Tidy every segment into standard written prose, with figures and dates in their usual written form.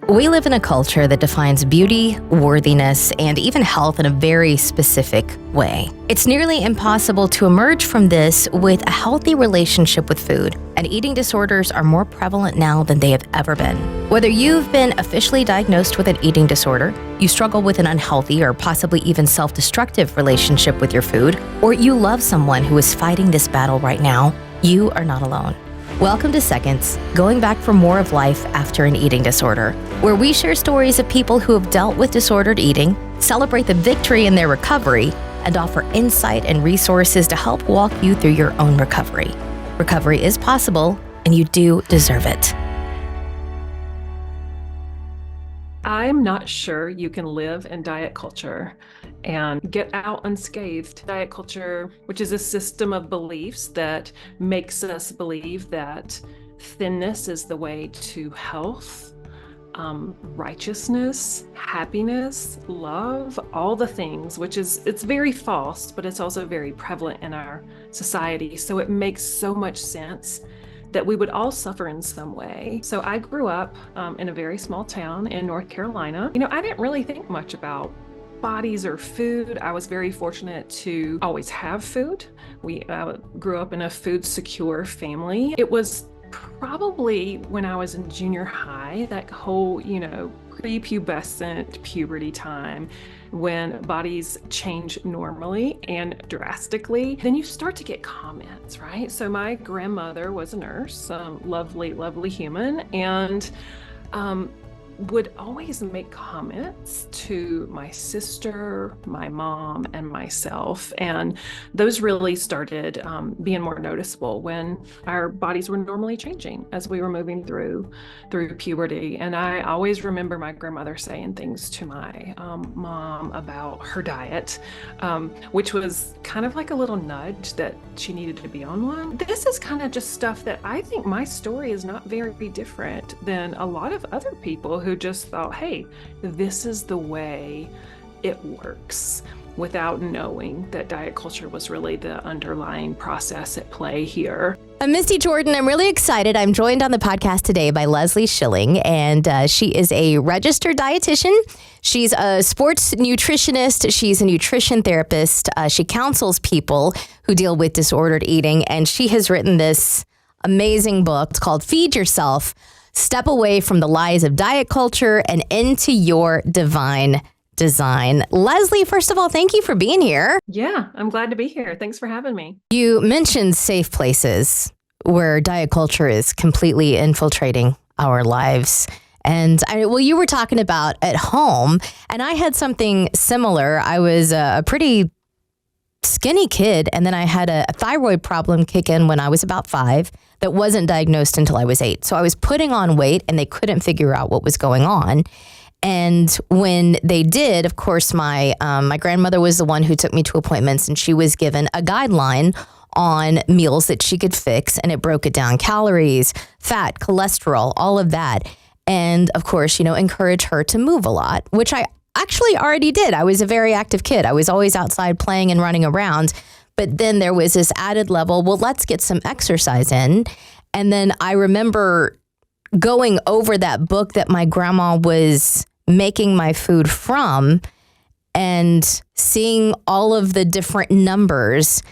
We live in a culture that defines beauty, worthiness, and even health in a very specific way. It's nearly impossible to emerge from this with a healthy relationship with food, and eating disorders are more prevalent now than they have ever been. Whether you've been officially diagnosed with an eating disorder, you struggle with an unhealthy or possibly even self-destructive relationship with your food, or you love someone who is fighting this battle right now, you are not alone. Welcome to Seconds, going back for more of life after an eating disorder, where we share stories of people who have dealt with disordered eating, celebrate the victory in their recovery, and offer insight and resources to help walk you through your own recovery. Recovery is possible, and you do deserve it. I'm not sure you can live in diet culture and get out unscathed. Diet culture, which is a system of beliefs that makes us believe that thinness is the way to health, righteousness, happiness, love, all the things, it's very false, but it's also very prevalent in our society. So it makes so much sense that we would all suffer in some way. So I grew up in a very small town in North Carolina. I didn't really think much about bodies or food. I was very fortunate to always have food. We grew up in a food secure family. It was probably when I was in junior high, that whole, prepubescent puberty time, when bodies change normally and drastically, then you start to get comments, right? So my grandmother was a nurse, lovely, lovely human, and would always make comments to my sister, my mom, and myself. And those really started being more noticeable when our bodies were normally changing as we were moving through puberty. And I always remember my grandmother saying things to my mom about her diet, which was kind of like a little nudge that she needed to be on one. This is kind of just stuff that I think my story is not very different than a lot of other people who just thought, hey, this is the way it works, without knowing that diet culture was really the underlying process at play here. I'm Mysti Jordan. I'm really excited. I'm joined on the podcast today by Leslie Schilling, and she is a registered dietitian. She's a sports nutritionist. She's a nutrition therapist. She counsels people who deal with disordered eating, and she has written this amazing book. It's called Feed Yourself: Step Away from the Lies of Diet Culture and Into Your Divine Design. Leslie, first of all, thank you for being here. Yeah, I'm glad to be here. Thanks for having me. You mentioned safe places where diet culture is completely infiltrating our lives. And you were talking about at home, and I had something similar. I was a pretty skinny kid, and then I had a thyroid problem kick in when I was about 5 that wasn't diagnosed until I was 8. So I was putting on weight, and they couldn't figure out what was going on. And when they did, of course, my grandmother was the one who took me to appointments, and she was given a guideline on meals that she could fix, and it broke it down: calories, fat, cholesterol, all of that. And of course, encourage her to move a lot, which I actually already did. I was a very active kid. I was always outside playing and running around. But then there was this added level, well, let's get some exercise in. And then I remember going over that book that my grandma was making my food from and seeing all of the different numbers.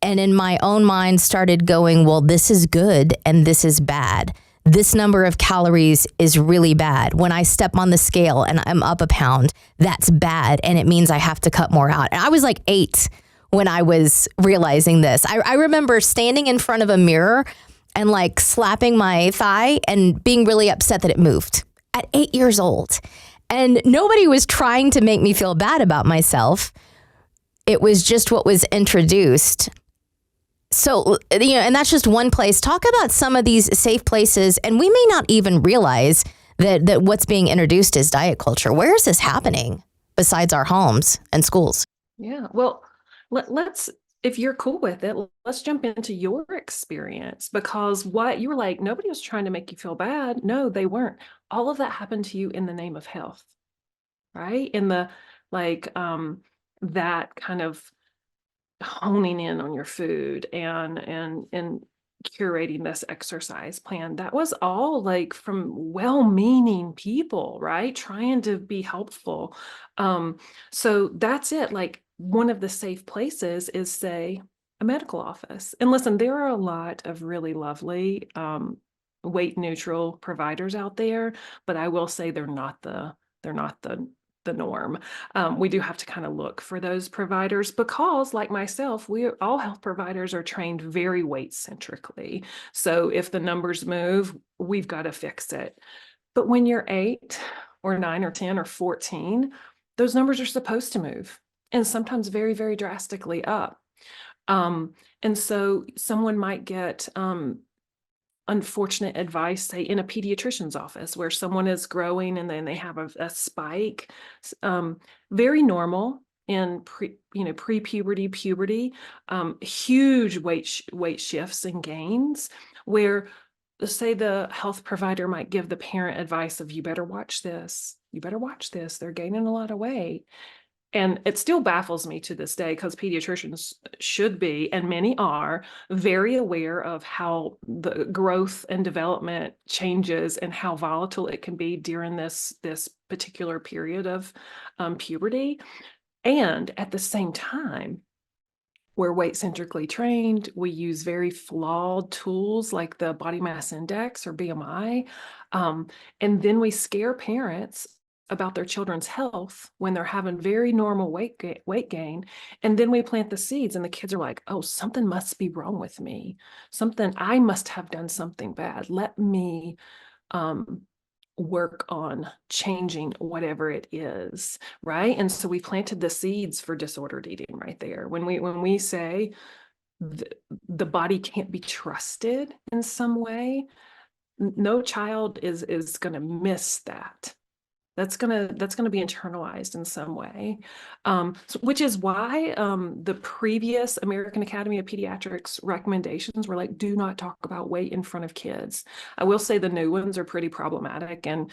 And in my own mind started going, well, this is good and this is bad. This number of calories is really bad. When I step on the scale and I'm up a pound, that's bad. And it means I have to cut more out. And I was like 8 when I was realizing this. I remember standing in front of a mirror and like slapping my thigh and being really upset that it moved at 8 years old. And nobody was trying to make me feel bad about myself. It was just what was introduced. So, and that's just one place. Talk about some of these safe places, and we may not even realize that what's being introduced is diet culture. Where is this happening besides our homes and schools? Yeah, well, let's, if you're cool with it, let's jump into your experience, because what you were like, nobody was trying to make you feel bad. No, they weren't. All of that happened to you in the name of health, right? In the that kind of honing in on your food and curating this exercise plan. That was all like from well-meaning people, right? Trying to be helpful. So that's it. Like one of the safe places is, say, a medical office. And listen, there are a lot of really lovely weight neutral providers out there, but I will say they're not the norm. We do have to kind of look for those providers because, like myself, we all health providers are trained very weight centrically. So if the numbers move, we've got to fix it. But when you're 8 or 9 or 10 or 14, those numbers are supposed to move, and sometimes very, very drastically up. And so someone might get unfortunate advice, say in a pediatrician's office, where someone is growing and then they have a spike. Very normal in pre-puberty, puberty, huge weight shifts and gains, where say the health provider might give the parent advice of, you better watch this, they're gaining a lot of weight. And it still baffles me to this day, because pediatricians should be, and many are, very aware of how the growth and development changes and how volatile it can be during this particular period of puberty. And at the same time, we're weight centrically trained. We use very flawed tools like the body mass index or BMI. And then we scare parents about their children's health when they're having very normal weight gain. And then we plant the seeds and the kids are like, oh, something must be wrong with me. I must have done something bad. Let me work on changing whatever it is, right? And so we planted the seeds for disordered eating right there. When we say the body can't be trusted in some way, no child is going to miss that. That's gonna be internalized in some way, which is why the previous American Academy of Pediatrics recommendations were like, do not talk about weight in front of kids. I will say the new ones are pretty problematic and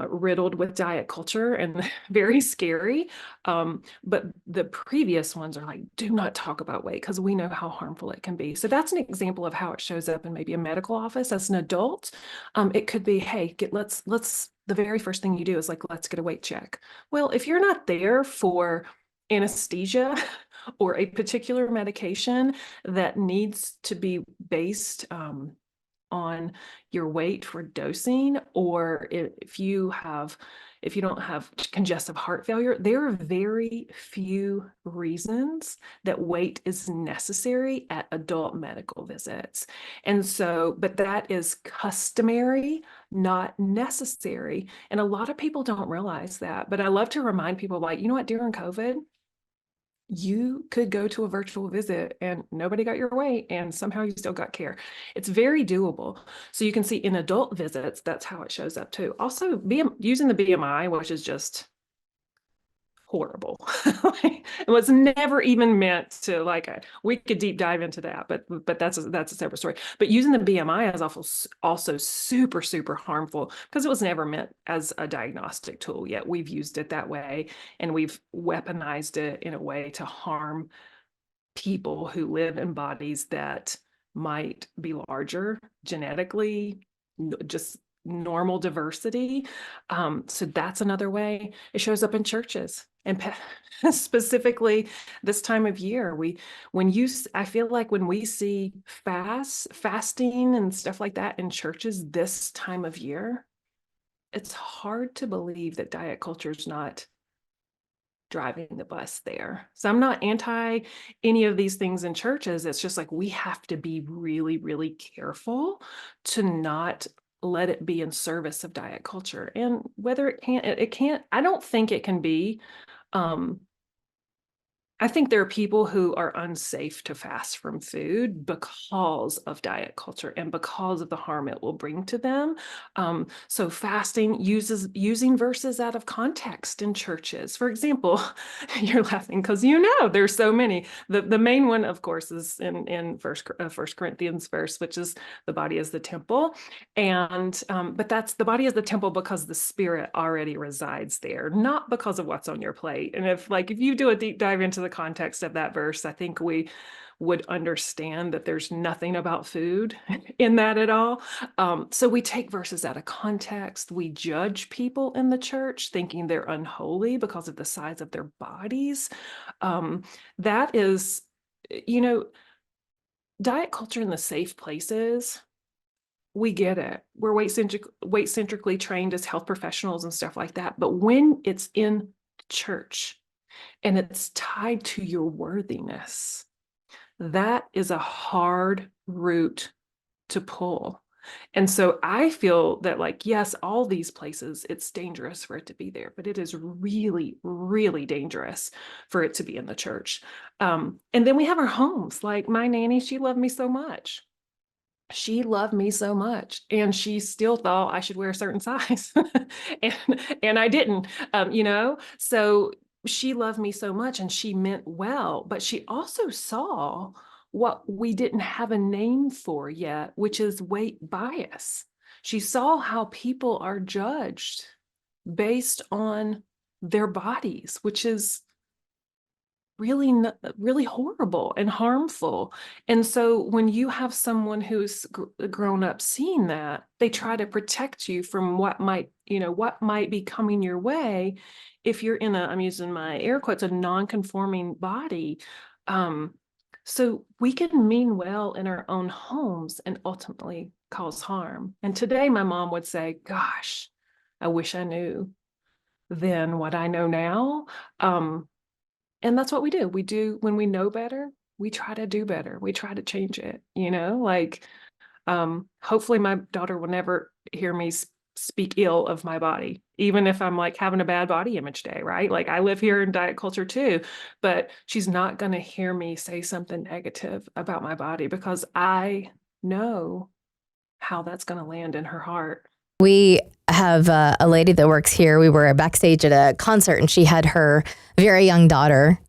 riddled with diet culture and very scary. But the previous ones are like, do not talk about weight because we know how harmful it can be. So that's an example of how it shows up in maybe a medical office as an adult. It could be, hey, let's the very first thing you do is like, let's get a weight check. Well, if you're not there for anesthesia or a particular medication that needs to be based on your weight for dosing, or if you don't have congestive heart failure, there are very few reasons that weight is necessary at adult medical visits. And so, but that is customary, not necessary. And a lot of people don't realize that. But I love to remind people, like, you know what, during COVID, you could go to a virtual visit and nobody got your weight and somehow you still got care. It's very doable. So you can see in adult visits, that's how it shows up too. Also, using the BMI, which is just horrible. It was never even meant to, like, we could deep dive into that, but that's a separate story. But using the BMI is also super, super harmful because it was never meant as a diagnostic tool, yet we've used it that way and we've weaponized it in a way to harm people who live in bodies that might be larger genetically, just normal diversity. So that's another way. It shows up in churches, and specifically this time of year, I feel like when we see fasting and stuff like that in churches this time of year, it's hard to believe that diet culture is not driving the bus there. So I'm not anti any of these things in churches. It's just like we have to be really, really careful to not let it be in service of diet culture. And whether it can't, I don't think it can be. I think there are people who are unsafe to fast from food because of diet culture and because of the harm it will bring to them. So fasting using verses out of context in churches. For example, you're laughing because there's so many. The main one, of course, is in First Corinthians verse, which is the body is the temple, and but that's the body is the temple because the Spirit already resides there, not because of what's on your plate. And if you do a deep dive into the context of that verse, I think we would understand that there's nothing about food in that at all. So we take verses out of context. We judge people in the church thinking they're unholy because of the size of their bodies. That is, you know, diet culture in the safe places, we get it. We're weight centrically trained as health professionals and stuff like that. But when it's in church and it's tied to your worthiness, that is a hard root to pull. And so I feel that, like, yes, all these places, it's dangerous for it to be there, but it is really, really dangerous for it to be in the church. And then we have our homes. Like my nanny, she loved me so much. She loved me so much, and she still thought I should wear a certain size, and I didn't, So she loved me so much, and she meant well, but she also saw what we didn't have a name for yet, which is weight bias. She saw how people are judged based on their bodies, which is really, really horrible and harmful. And so when you have someone who's grown up seeing that, they try to protect you from what might be coming your way if you're in I'm using my air quotes, a non-conforming body. So we can mean well in our own homes and ultimately cause harm. And today my mom would say, gosh, I wish I knew then what I know now. And that's what we do. We do, when we know better, we try to do better. We try to change it, hopefully my daughter will never hear me speak ill of my body, even if I'm like having a bad body image day, right? Like I live here in diet culture too, but she's not going to hear me say something negative about my body because I know how that's going to land in her heart. We have a lady that works here. We were backstage at a concert and she had her very young daughter.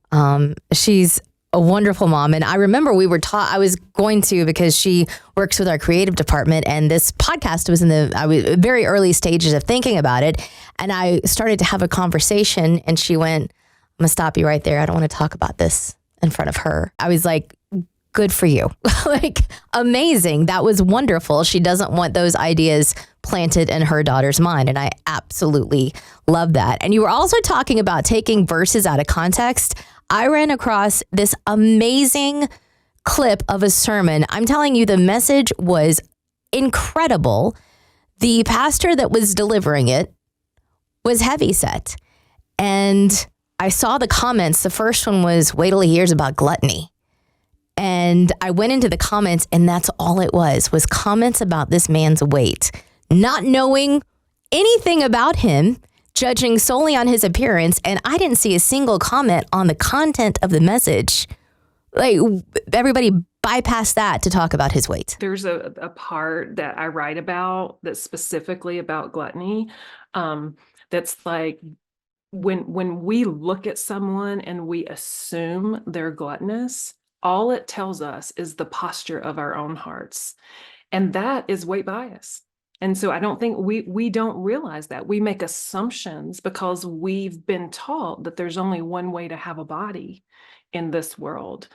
She's a wonderful mom. And I remember we were taught, I was going to, because she works with our creative department, and this podcast was in the very early stages of thinking about it. And I started to have a conversation and she went, I'm going to stop you right there. I don't want to talk about this in front of her. I was like, good for you. Like, amazing. That was wonderful. She doesn't want those ideas planted in her daughter's mind. And I absolutely love that. And you were also talking about taking verses out of context. I ran across this amazing clip of a sermon. I'm telling you, the message was incredible. The pastor that was delivering it was heavyset. And I saw the comments. The first one was, wait till he hears about gluttony. And I went into the comments, and that's all it was comments about this man's weight, not knowing anything about him, judging solely on his appearance. And I didn't see a single comment on the content of the message. Like, everybody bypassed that to talk about his weight. There's a part that I write about that's specifically about gluttony. That's like, when we look at someone and we assume they're gluttonous, all it tells us is the posture of our own hearts. And that is weight bias. And so I don't think we don't realize that. We make assumptions because we've been taught that there's only one way to have a body in this world.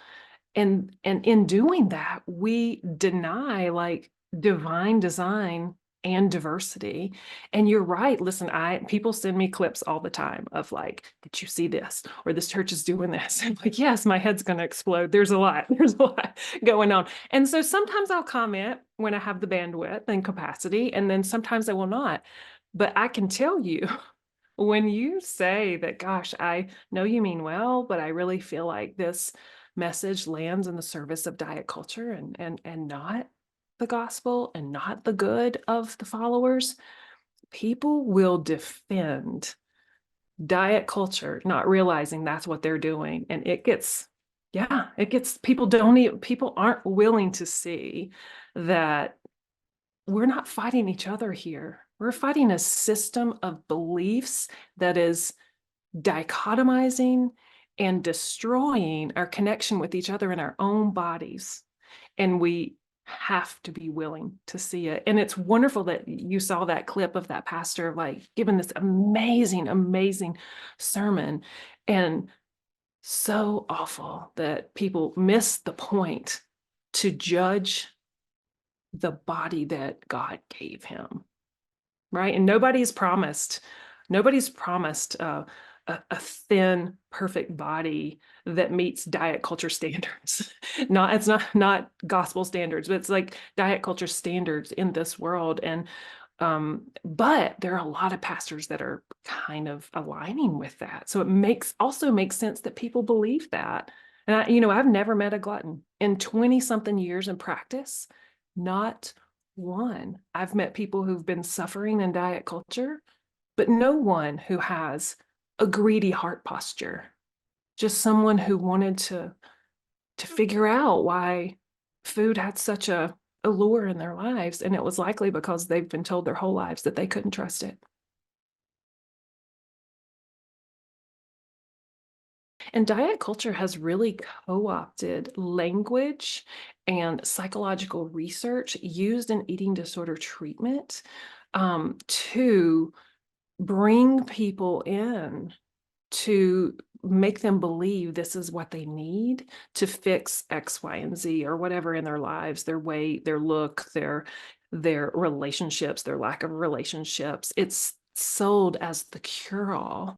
And in doing that, we deny like divine design and diversity. And you're right. Listen, people send me clips all the time of like, did you see this? Or this church is doing this. I'm like, yes, my head's going to explode. There's a lot going on. And so sometimes I'll comment when I have the bandwidth and capacity, and then sometimes I will not. But I can tell you, when you say that, gosh, I know you mean well, but I really feel like this message lands in the service of diet culture and not the gospel and not the good of the followers, people will defend diet culture, not realizing that's what they're doing. And people aren't willing to see that we're not fighting each other here. We're fighting a system of beliefs that is dichotomizing and destroying our connection with each other in our own bodies. And we have to be willing to see it. And it's wonderful that you saw that clip of that pastor, like, giving this amazing, amazing sermon. And so awful that people miss the point to judge the body that God gave him, right? And nobody's promised a thin, perfect body that meets diet culture standards. It's not gospel standards, but it's like diet culture standards in this world. And but there are a lot of pastors that are kind of aligning with that. So it also makes sense that people believe that. And I've never met a glutton in 20 something years in practice, not one. I've met people who've been suffering in diet culture, but no one who has a greedy heart posture. Just someone who wanted to figure out why food had such a allure in their lives, and it was likely because they've been told their whole lives that they couldn't trust it. And diet culture has really co-opted language and psychological research used in eating disorder treatment to bring people in, to make them believe this is what they need to fix X, Y, and Z, or whatever in their lives, their weight, their look, their relationships, their lack of relationships. It's sold as the cure-all.